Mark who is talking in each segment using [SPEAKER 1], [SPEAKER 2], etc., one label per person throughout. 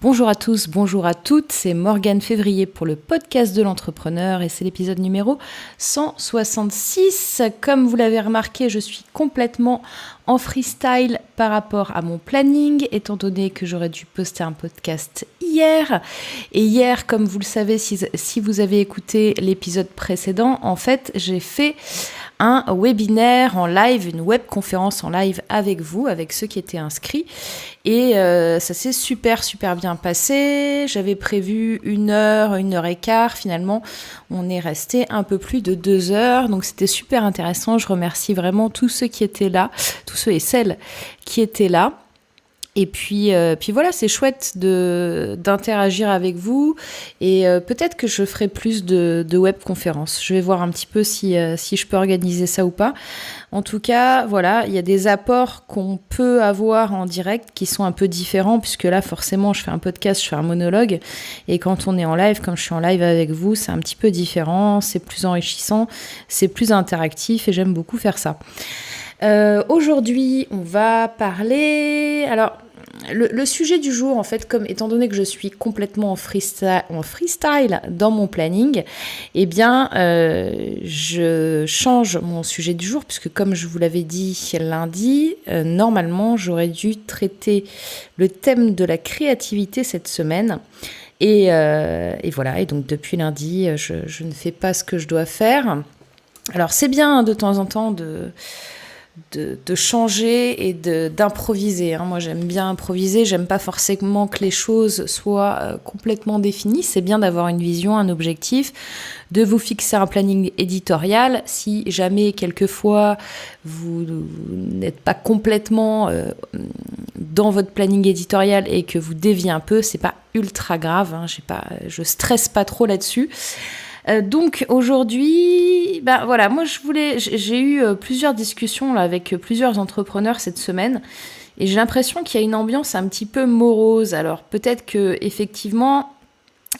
[SPEAKER 1] Bonjour à tous, bonjour à toutes, c'est Morgane Février pour le podcast de l'entrepreneur et c'est l'épisode numéro 166. Comme vous l'avez remarqué, je suis complètement en freestyle par rapport à mon planning, étant donné que j'aurais dû poster un podcast hier. Et hier, comme vous le savez, si vous avez écouté l'épisode précédent, en fait, j'ai fait un webinaire en live, une webconférence en live avec vous, avec ceux qui étaient inscrits. Et ça s'est super bien passé. J'avais prévu 1 heure et quart. Finalement, on est resté un peu plus de 2 heures. Donc, c'était super intéressant. Je remercie vraiment tous ceux qui étaient là, tous ceux et celles qui étaient là. Et puis voilà, c'est chouette d'interagir avec vous et peut-être que je ferai plus de webconférences. Je vais voir un petit peu si je peux organiser ça ou pas. En tout cas, voilà, il y a des apports qu'on peut avoir en direct qui sont un peu différents puisque là, forcément, je fais un podcast, je fais un monologue et quand on est en live, comme je suis en live avec vous, c'est un petit peu différent, c'est plus enrichissant, c'est plus interactif et j'aime beaucoup faire ça. Aujourd'hui, on va parler... Alors, le sujet du jour, en fait, étant donné que je suis complètement en freestyle dans mon planning, eh bien, je change mon sujet du jour, puisque comme je vous l'avais dit lundi, normalement, j'aurais dû traiter le thème de la créativité cette semaine. Et voilà, et donc depuis lundi, je ne fais pas ce que je dois faire. Alors, c'est bien de temps en temps de changer et d'improviser. Hein. Moi, j'aime bien improviser. J'aime pas forcément que les choses soient complètement définies. C'est bien d'avoir une vision, un objectif, de vous fixer un planning éditorial. Si jamais, quelquefois, vous n'êtes pas complètement dans votre planning éditorial et que vous déviez un peu, c'est pas ultra grave. Hein. Je stresse pas trop là-dessus. Donc aujourd'hui, voilà, moi j'ai eu plusieurs discussions là, avec plusieurs entrepreneurs cette semaine et j'ai l'impression qu'il y a une ambiance un petit peu morose. Alors peut-être que effectivement,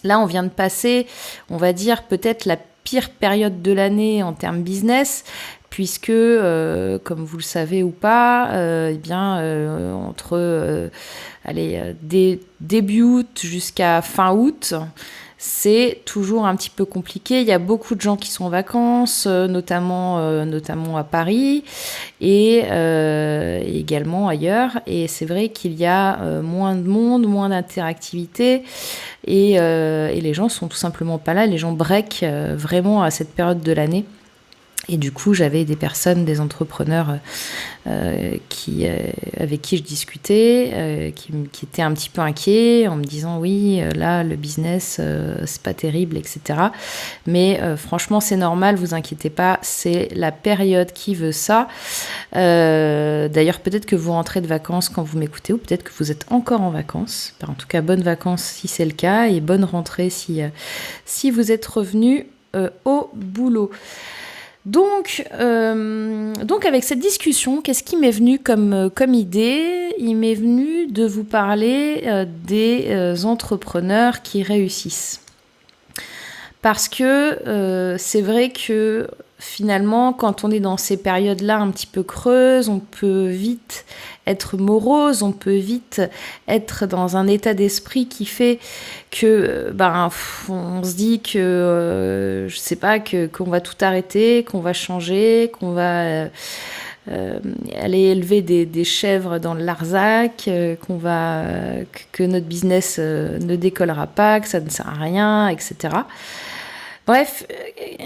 [SPEAKER 1] là on vient de passer, on va dire peut-être la pire période de l'année en termes business, puisque comme vous le savez ou pas, entre début août jusqu'à fin août, c'est toujours un petit peu compliqué. Il y a beaucoup de gens qui sont en vacances, notamment à Paris et également ailleurs. Et c'est vrai qu'il y a moins de monde, moins d'interactivité et les gens sont tout simplement pas là. Les gens break vraiment à cette période de l'année. Et du coup, j'avais des personnes, des entrepreneurs avec qui je discutais, qui étaient un petit peu inquiets en me disant oui, là, le business, c'est pas terrible, etc. Mais franchement, c'est normal, vous inquiétez pas, c'est la période qui veut ça. D'ailleurs, peut-être que vous rentrez de vacances quand vous m'écoutez ou peut-être que vous êtes encore en vacances. En tout cas, bonnes vacances si c'est le cas et bonne rentrée si vous êtes revenu au boulot. Donc avec cette discussion, qu'est-ce qui m'est venu comme idée ? Il m'est venu de vous parler des entrepreneurs qui réussissent. Parce que c'est vrai que finalement, quand on est dans ces périodes-là un petit peu creuses, on peut vite être morose, on peut vite être dans un état d'esprit qui fait que on se dit que je sais pas, qu'on va tout arrêter, qu'on va changer, qu'on va aller élever des chèvres dans le Larzac, que notre business ne décollera pas, que ça ne sert à rien, etc. Bref,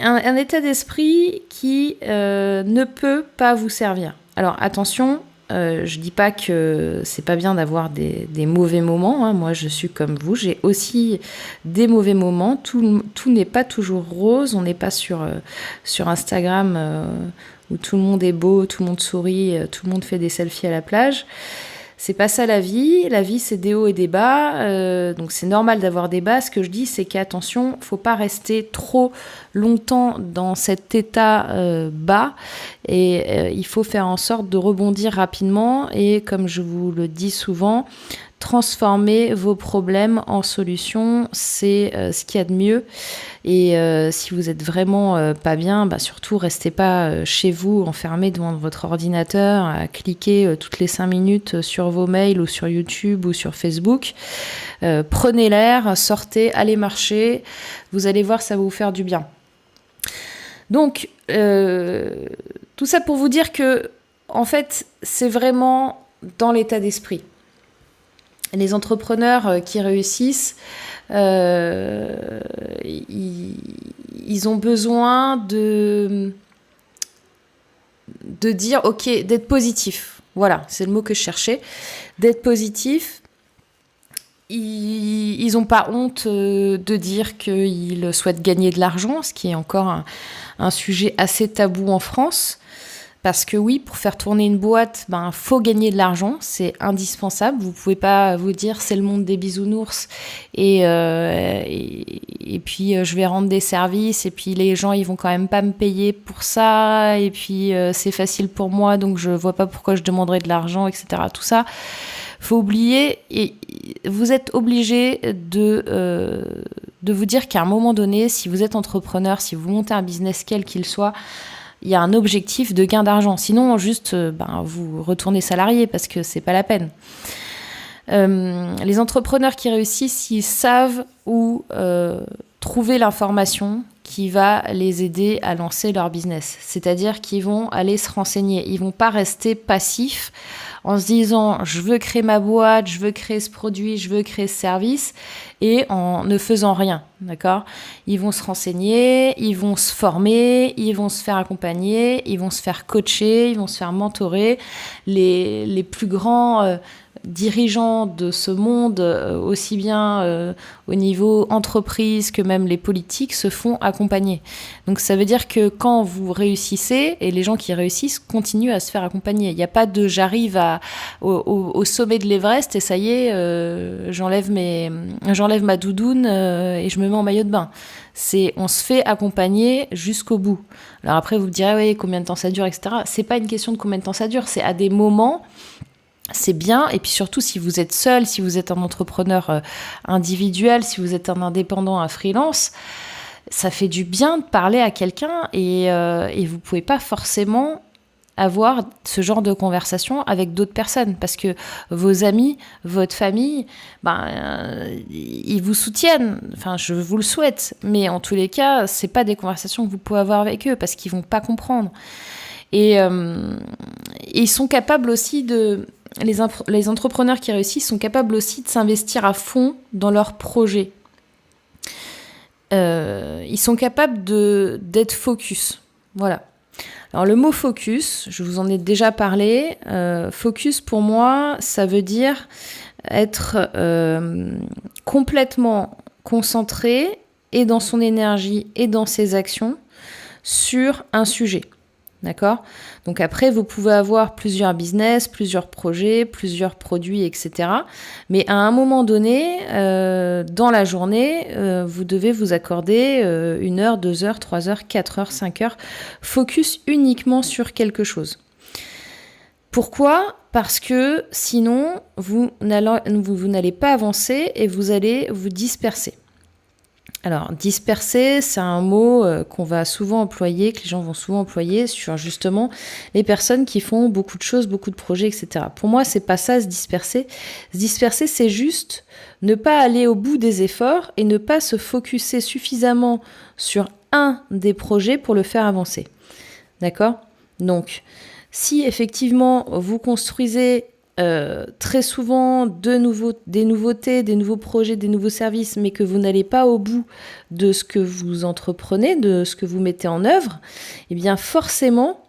[SPEAKER 1] un état d'esprit qui ne peut pas vous servir. Alors attention, je dis pas que c'est pas bien d'avoir des mauvais moments. Hein. Moi, je suis comme vous, j'ai aussi des mauvais moments. Tout n'est pas toujours rose. On n'est pas sur Instagram où tout le monde est beau, tout le monde sourit, tout le monde fait des selfies à la plage. C'est pas ça la vie. La vie, c'est des hauts et des bas. Donc, c'est normal d'avoir des bas. Ce que je dis, c'est qu'attention, faut pas rester trop longtemps dans cet état bas. Et il faut faire en sorte de rebondir rapidement. Et comme je vous le dis souvent, transformer vos problèmes en solutions, c'est ce qu'il y a de mieux. Et si vous êtes vraiment pas bien, surtout restez pas chez vous, enfermé devant votre ordinateur, à cliquer toutes les 5 minutes sur vos mails ou sur YouTube ou sur Facebook. Prenez l'air, sortez, allez marcher, vous allez voir, ça va vous faire du bien. Donc, tout ça pour vous dire que, en fait, c'est vraiment dans l'état d'esprit. Les entrepreneurs qui réussissent, ils ont besoin de dire, ok, d'être positif. Voilà, c'est le mot que je cherchais. D'être positif. Ils n'ont pas honte de dire qu'ils souhaitent gagner de l'argent, ce qui est encore un sujet assez tabou en France. Parce que oui, pour faire tourner une boîte, faut gagner de l'argent, c'est indispensable. Vous pouvez pas vous dire c'est le monde des bisounours et puis je vais rendre des services et puis les gens ils vont quand même pas me payer pour ça et puis c'est facile pour moi donc je vois pas pourquoi je demanderais de l'argent, etc. Tout ça, faut oublier et vous êtes obligé de vous dire qu'à un moment donné, si vous êtes entrepreneur, si vous montez un business quel qu'il soit, il y a un objectif de gain d'argent. Sinon, juste, vous retournez salarié parce que c'est pas la peine. Les entrepreneurs qui réussissent, ils savent où trouver l'information qui va les aider à lancer leur business. C'est-à-dire qu'ils vont aller se renseigner. Ils vont pas rester passifs en se disant « je veux créer ma boîte, je veux créer ce produit, je veux créer ce service » et en ne faisant rien, d'accord ? Ils vont se renseigner, ils vont se former, ils vont se faire accompagner, ils vont se faire coacher, ils vont se faire mentorer. Les plus grands dirigeants de ce monde, aussi bien au niveau entreprise que même les politiques, se font accompagner. Donc ça veut dire que quand vous réussissez, et les gens qui réussissent continuent à se faire accompagner. Il n'y a pas de j'arrive au sommet de l'Everest et ça y est, j'enlève ma doudoune et je me mets en maillot de bain. On se fait accompagner jusqu'au bout. Alors après vous me direz oui, combien de temps ça dure, etc. C'est pas une question de combien de temps ça dure, c'est à des moments. C'est bien, et puis surtout si vous êtes seul, si vous êtes un entrepreneur individuel, si vous êtes un indépendant, un freelance, ça fait du bien de parler à quelqu'un et vous pouvez pas forcément avoir ce genre de conversation avec d'autres personnes parce que vos amis, votre famille, ils vous soutiennent. Enfin, je vous le souhaite, mais en tous les cas, c'est pas des conversations que vous pouvez avoir avec eux parce qu'ils vont pas comprendre. Et ils sont capables aussi les entrepreneurs qui réussissent sont capables aussi de s'investir à fond dans leurs projets. Ils sont capables d'être focus. Voilà. Alors le mot focus, je vous en ai déjà parlé. Focus pour moi, ça veut dire être complètement concentré et dans son énergie et dans ses actions sur un sujet. D'accord ? Donc après, vous pouvez avoir plusieurs business, plusieurs projets, plusieurs produits, etc. Mais à un moment donné, dans la journée, vous devez vous accorder 1 heure, 2 heures, 3 heures, 4 heures, 5 heures, focus uniquement sur quelque chose. Pourquoi ? Parce que sinon, vous n'allez pas avancer et vous allez vous disperser. Alors, disperser, c'est un mot qu'on va souvent employer, que les gens vont souvent employer sur justement les personnes qui font beaucoup de choses, beaucoup de projets, etc. Pour moi, c'est pas ça, se disperser. Se disperser, c'est juste ne pas aller au bout des efforts et ne pas se focuser suffisamment sur un des projets pour le faire avancer. D'accord ? Donc, si effectivement vous construisez très souvent des nouveautés, des nouveaux projets, des nouveaux services, mais que vous n'allez pas au bout de ce que vous entreprenez, de ce que vous mettez en œuvre, eh bien forcément,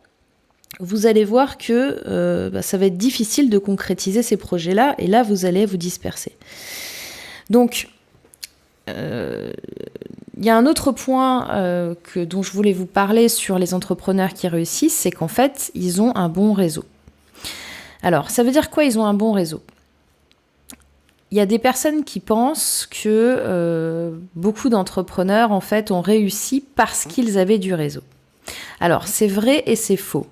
[SPEAKER 1] vous allez voir que ça va être difficile de concrétiser ces projets-là, et là, vous allez vous disperser. Donc, il y a un autre point dont je voulais vous parler sur les entrepreneurs qui réussissent, c'est qu'en fait, ils ont un bon réseau. Alors, ça veut dire quoi, ils ont un bon réseau ? Il y a des personnes qui pensent que beaucoup d'entrepreneurs, en fait, ont réussi parce qu'ils avaient du réseau. Alors, c'est vrai et c'est faux.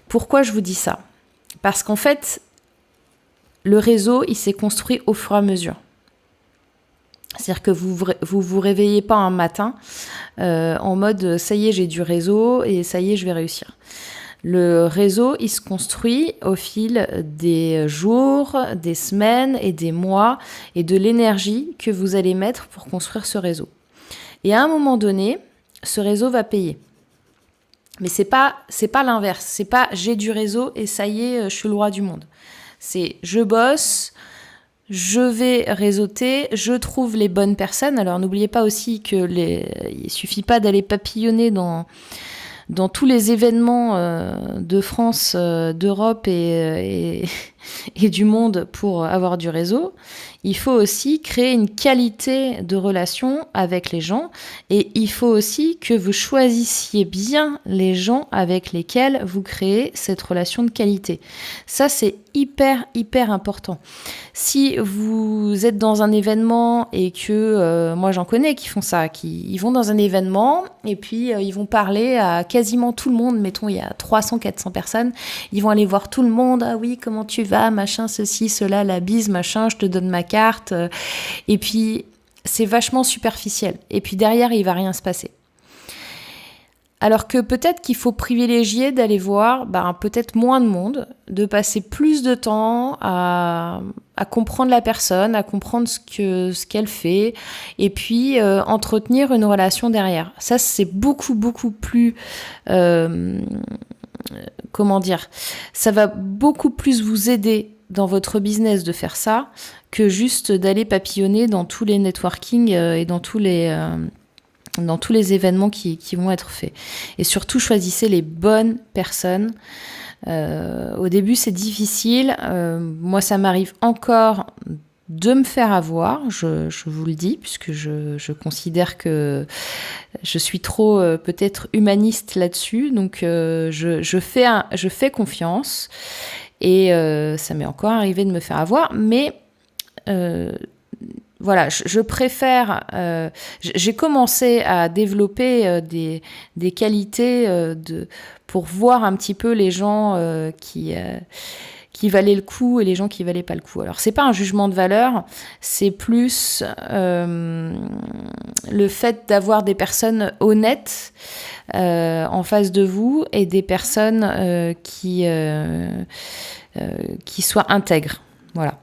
[SPEAKER 1] Pourquoi je vous dis ça ? Parce qu'en fait, le réseau, il s'est construit au fur et à mesure. C'est-à-dire que vous réveillez pas un matin en mode ça y est, j'ai du réseau et ça y est, je vais réussir. Le réseau, il se construit au fil des jours, des semaines et des mois et de l'énergie que vous allez mettre pour construire ce réseau. Et à un moment donné, ce réseau va payer. Mais c'est pas l'inverse. C'est pas j'ai du réseau et ça y est, je suis le roi du monde. C'est je bosse, je vais réseauter, je trouve les bonnes personnes. Alors n'oubliez pas aussi que il suffit pas d'aller papillonner dans tous les événements de France, d'Europe et du monde pour avoir du réseau. Il faut aussi créer une qualité de relation avec les gens et il faut aussi que vous choisissiez bien les gens avec lesquels vous créez cette relation de qualité. Ça, c'est hyper important. Si vous êtes dans un événement et que, moi j'en connais qui font ça, ils vont dans un événement et puis ils vont parler à quasiment tout le monde, mettons il y a 300-400 personnes, ils vont aller voir tout le monde, ah oui, comment tu vas, machin, ceci, cela, la bise, machin, je te donne ma carte, et puis c'est vachement superficiel, et puis derrière il va rien se passer. Alors que peut-être qu'il faut privilégier d'aller voir peut-être moins de monde, de passer plus de temps à comprendre la personne, à comprendre ce qu'elle fait, et puis entretenir une relation derrière. Ça, c'est beaucoup plus... ça va beaucoup plus vous aider dans votre business de faire ça que juste d'aller papillonner dans tous les networking et dans tous les événements qui vont être faits. Et surtout, choisissez les bonnes personnes. Au début, c'est difficile. Moi, ça m'arrive encore de me faire avoir, je vous le dis, puisque je considère que je suis trop peut-être humaniste là-dessus. Donc, je fais confiance. Et ça m'est encore arrivé de me faire avoir. Mais... voilà, je préfère... j'ai commencé à développer des qualités pour voir un petit peu les gens qui valaient le coup et les gens qui valaient pas le coup. Alors, c'est pas un jugement de valeur, c'est plus le fait d'avoir des personnes honnêtes en face de vous et des personnes qui soient intègres. Voilà.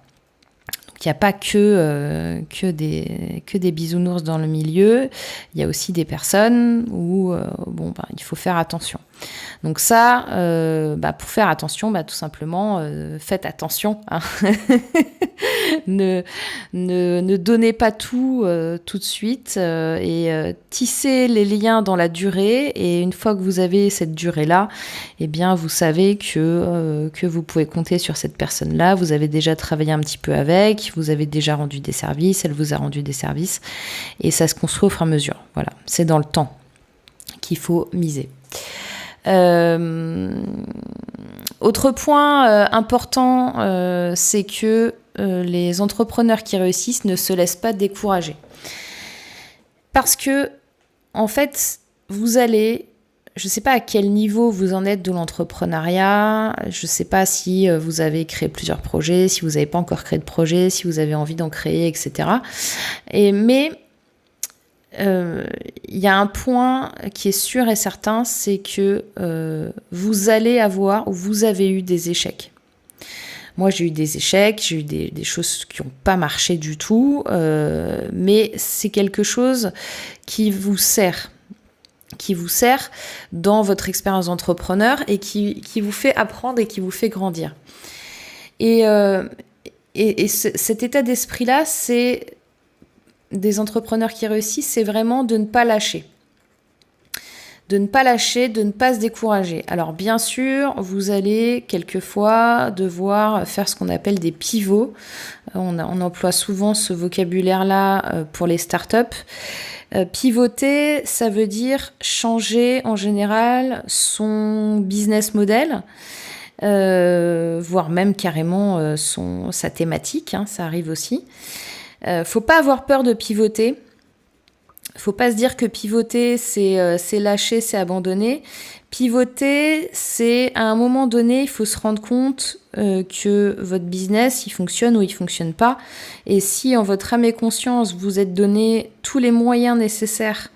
[SPEAKER 1] Il n'y a pas que des bisounours dans le milieu. Il y a aussi des personnes où il faut faire attention. Donc ça, pour faire attention, tout simplement, faites attention. Hein. ne donnez pas tout tout de suite et tissez les liens dans la durée. Et une fois que vous avez cette durée-là, eh bien, vous savez que vous pouvez compter sur cette personne-là. Vous avez déjà travaillé un petit peu avec, vous avez déjà rendu des services, elle vous a rendu des services. Et ça se construit au fur et à mesure. Voilà, c'est dans le temps qu'il faut miser. Autre point important, c'est que les entrepreneurs qui réussissent ne se laissent pas décourager. Parce que, en fait, vous allez... Je ne sais pas à quel niveau vous en êtes de l'entrepreneuriat, je ne sais pas si vous avez créé plusieurs projets, si vous n'avez pas encore créé de projet, si vous avez envie d'en créer, etc. Mais il y a un point qui est sûr et certain, c'est que vous allez avoir ou vous avez eu des échecs. Moi, j'ai eu des échecs, j'ai eu des choses qui n'ont pas marché du tout, mais c'est quelque chose qui vous sert dans votre expérience d'entrepreneur et qui vous fait apprendre et qui vous fait grandir. Et cet état d'esprit-là, c'est des entrepreneurs qui réussissent, c'est vraiment de ne pas lâcher. De ne pas lâcher, de ne pas se décourager. Alors bien sûr, vous allez quelquefois devoir faire ce qu'on appelle des pivots. On emploie souvent ce vocabulaire-là pour les startups. Pivoter, ça veut dire changer en général son business model, voire même carrément sa thématique, hein, ça arrive aussi. Faut pas avoir peur de pivoter. Faut pas se dire que pivoter, c'est lâcher, c'est abandonner. Pivoter, c'est à un moment donné, il faut se rendre compte que votre business, il fonctionne ou il fonctionne pas. Et si en votre âme et conscience, vous êtes donné tous les moyens nécessaires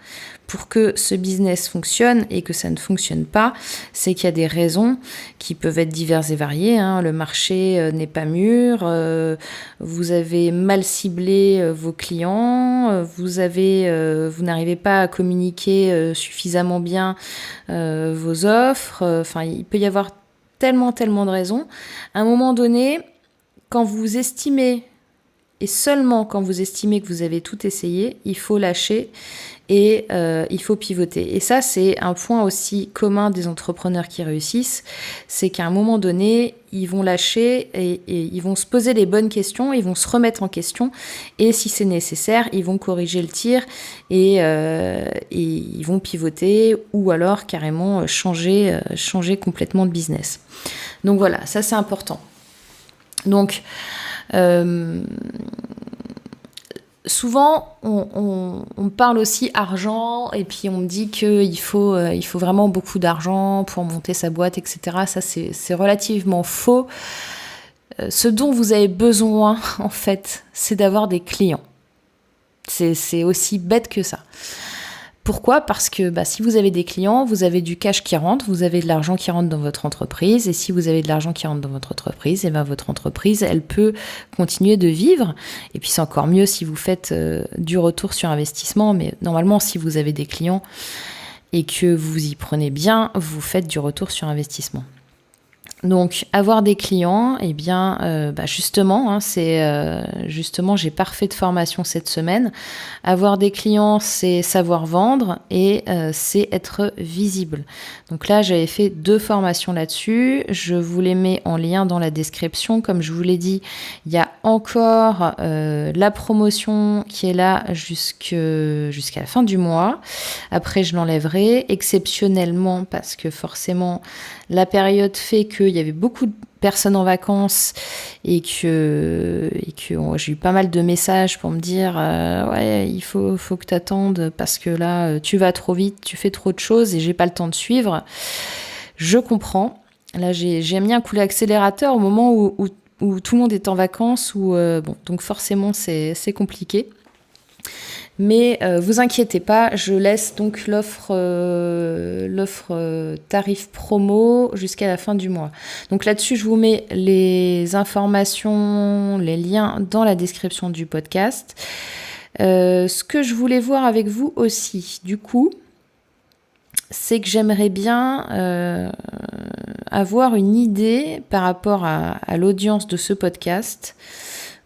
[SPEAKER 1] pour que ce business fonctionne et que ça ne fonctionne pas, c'est qu'il y a des raisons qui peuvent être diverses et variées. Le marché n'est pas mûr, vous avez mal ciblé vos clients, vous n'arrivez pas à communiquer suffisamment bien vos offres. Il peut y avoir tellement de raisons. À un moment donné, quand vous estimez, et seulement quand vous estimez que vous avez tout essayé, il faut lâcher et il faut pivoter. Et ça, c'est un point aussi commun des entrepreneurs qui réussissent, c'est qu'à un moment donné, ils vont lâcher et ils vont se poser les bonnes questions, ils vont se remettre en question, et si c'est nécessaire, ils vont corriger le tir et ils vont pivoter ou alors carrément changer complètement de business. Donc voilà, ça c'est important. Donc souvent, on parle aussi argent et puis on me dit qu'il faut vraiment beaucoup d'argent pour monter sa boîte, etc. Ça, c'est relativement faux. Ce dont vous avez besoin, en fait, c'est d'avoir des clients. C'est aussi bête que ça. Pourquoi ? Parce que si vous avez des clients, vous avez du cash qui rentre, vous avez de l'argent qui rentre dans votre entreprise. Et si vous avez de l'argent qui rentre dans votre entreprise, et votre entreprise, elle peut continuer de vivre. Et puis c'est encore mieux si vous faites du retour sur investissement. Mais normalement, si vous avez des clients et que vous y prenez bien, vous faites du retour sur investissement. Donc, avoir des clients, justement, justement, j'ai pas refait de formation cette semaine. Avoir des clients, c'est savoir vendre et c'est être visible. Donc là, j'avais fait 2 formations là-dessus. Je vous les mets en lien dans la description. Comme je vous l'ai dit, il y a encore la promotion qui est là jusqu'à la fin du mois. Après, je l'enlèverai exceptionnellement parce que forcément, la période fait qu'il y avait beaucoup de personnes en vacances et que j'ai eu pas mal de messages pour me dire ouais, il faut que tu attendes parce que là tu vas trop vite, tu fais trop de choses et j'ai pas le temps de suivre. Je comprends. Là j'ai mis un coup d'accélérateur au moment où tout le monde est en vacances, donc forcément c'est compliqué. Mais vous inquiétez pas, je laisse donc l'offre tarif promo jusqu'à la fin du mois. Donc là-dessus, je vous mets les informations, les liens dans la description du podcast. Ce que je voulais voir avec vous aussi, du coup, c'est que j'aimerais bien avoir une idée par rapport à l'audience de ce podcast,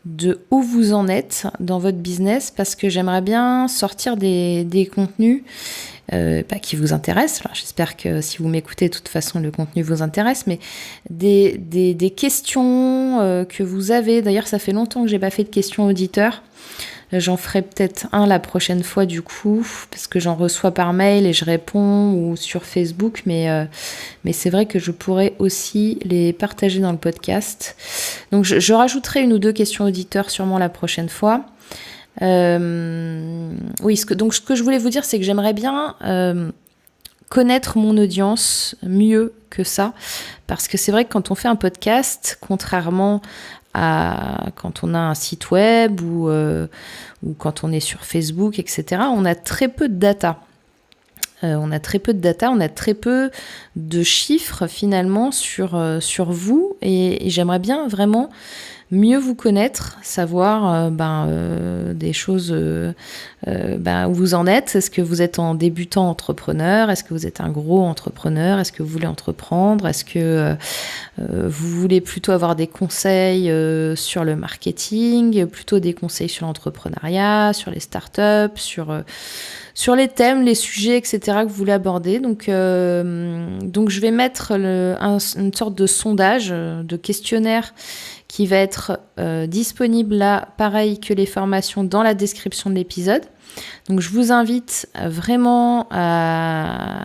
[SPEAKER 1] de où vous en êtes dans votre business, parce que j'aimerais bien sortir des contenus qui vous intéressent. Alors, j'espère que si vous m'écoutez, de toute façon, le contenu vous intéresse, mais des questions que vous avez. D'ailleurs, ça fait longtemps que j'ai pas fait de questions auditeurs. J'en ferai peut-être un la prochaine fois du coup, parce que j'en reçois par mail et je réponds ou sur Facebook, mais c'est vrai que je pourrais aussi les partager dans le podcast. Donc je rajouterai 1 ou 2 questions auditeurs sûrement la prochaine fois. Oui, ce que je voulais vous dire, c'est que j'aimerais bien connaître mon audience mieux que ça, parce que c'est vrai que quand on fait un podcast, contrairement à quand on a un site web ou quand on est sur Facebook, etc., on a très peu de data. On a très peu de chiffres finalement sur vous et j'aimerais bien vraiment mieux vous connaître, savoir des choses où vous en êtes. Est-ce que vous êtes en débutant entrepreneur? Est-ce que vous êtes un gros entrepreneur? Est-ce que vous voulez entreprendre? Est-ce que vous voulez plutôt avoir des conseils sur le marketing, plutôt des conseils sur l'entrepreneuriat, sur les startups, sur les thèmes, les sujets, etc. que vous voulez aborder. Donc je vais mettre une sorte de sondage, de questionnaire qui va être disponible là, pareil que les formations, dans la description de l'épisode. Donc je vous invite vraiment à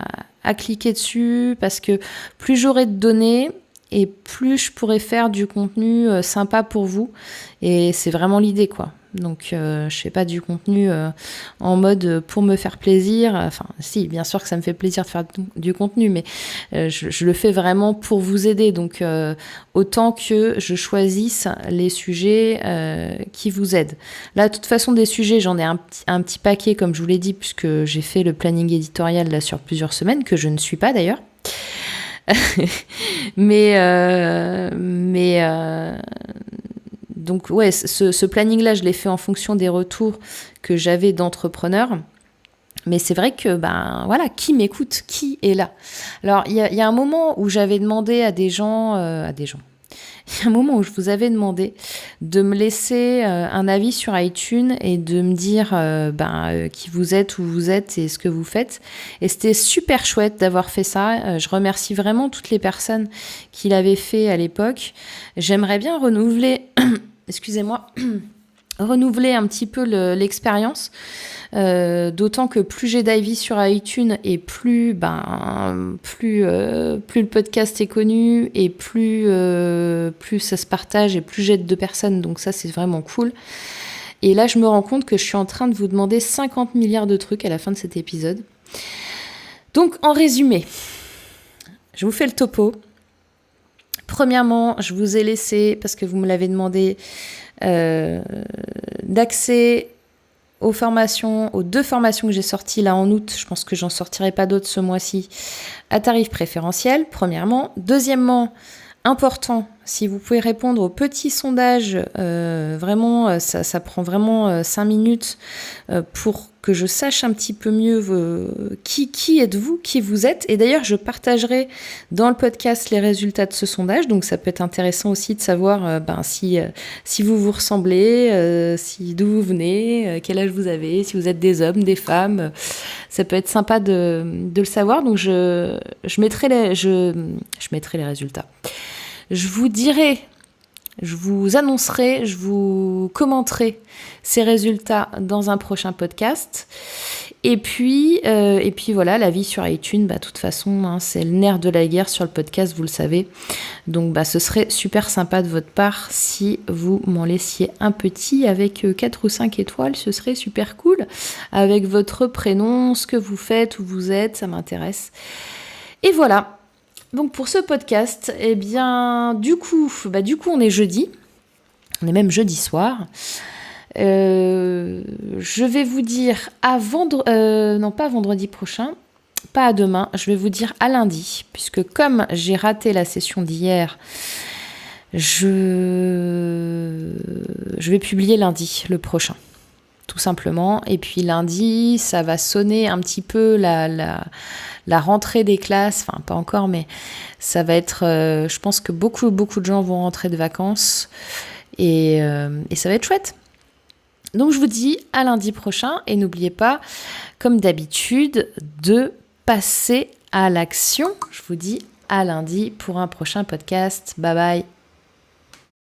[SPEAKER 1] cliquer dessus, parce que plus j'aurai de données, et plus je pourrai faire du contenu sympa pour vous. Et c'est vraiment l'idée, quoi. Donc, je fais pas du contenu en mode pour me faire plaisir. Enfin, si, bien sûr que ça me fait plaisir de faire du contenu, mais je le fais vraiment pour vous aider. Donc, autant que je choisisse les sujets qui vous aident. Là, de toute façon, des sujets, j'en ai un petit paquet, comme je vous l'ai dit, puisque j'ai fait le planning éditorial là sur plusieurs semaines, que je ne suis pas d'ailleurs. mais donc ouais, ce planning-là, je l'ai fait en fonction des retours que j'avais d'entrepreneurs. Mais c'est vrai que, voilà, qui m'écoute, qui est là? Alors, il y a un moment où j'avais demandé à des gens, il y a un moment où je vous avais demandé de me laisser un avis sur iTunes et de me dire qui vous êtes, où vous êtes et ce que vous faites. Et c'était super chouette d'avoir fait ça. Je remercie vraiment toutes les personnes qui l'avaient fait à l'époque. J'aimerais bien renouveler, excusez-moi, renouveler un petit peu l'expérience. D'autant que plus j'ai d'avis sur iTunes et plus le podcast est connu et plus ça se partage et plus j'aide de personnes, donc ça c'est vraiment cool. Et là je me rends compte que je suis en train de vous demander 50 milliards de trucs à la fin de cet épisode. Donc en résumé, je vous fais le topo. Premièrement, je vous ai laissé, parce que vous me l'avez demandé, d'accès aux formations, aux 2 formations que j'ai sorties là en août, je pense que j'en sortirai pas d'autres ce mois-ci, à tarif préférentiel, premièrement. Deuxièmement, important, si vous pouvez répondre au petit sondage, vraiment, ça prend vraiment 5 minutes pour que je sache un petit peu mieux qui êtes-vous, qui vous êtes. Et d'ailleurs, je partagerai dans le podcast les résultats de ce sondage, donc ça peut être intéressant aussi de savoir si vous vous ressemblez, d'où vous venez, quel âge vous avez, si vous êtes des hommes, des femmes. Ça peut être sympa de le savoir, donc je mettrai les résultats. Je vous dirai, je vous annoncerai, je vous commenterai ces résultats dans un prochain podcast. Et puis voilà, l'avis sur iTunes, de toute façon, c'est le nerf de la guerre sur le podcast, vous le savez. Donc ce serait super sympa de votre part si vous m'en laissiez un petit avec 4 ou 5 étoiles, ce serait super cool. Avec votre prénom, ce que vous faites, où vous êtes, ça m'intéresse. Et voilà. Donc pour ce podcast, du coup on est jeudi, on est même jeudi soir. Je vais vous dire pas vendredi prochain, pas à demain, je vais vous dire à lundi, puisque comme j'ai raté la session d'hier, je vais publier lundi, le prochain, tout simplement. Et puis lundi, ça va sonner un petit peu la rentrée des classes, enfin pas encore, mais ça va être, je pense que beaucoup de gens vont rentrer de vacances et ça va être chouette. Donc je vous dis à lundi prochain et n'oubliez pas, comme d'habitude, de passer à l'action. Je vous dis à lundi pour un prochain podcast. Bye bye.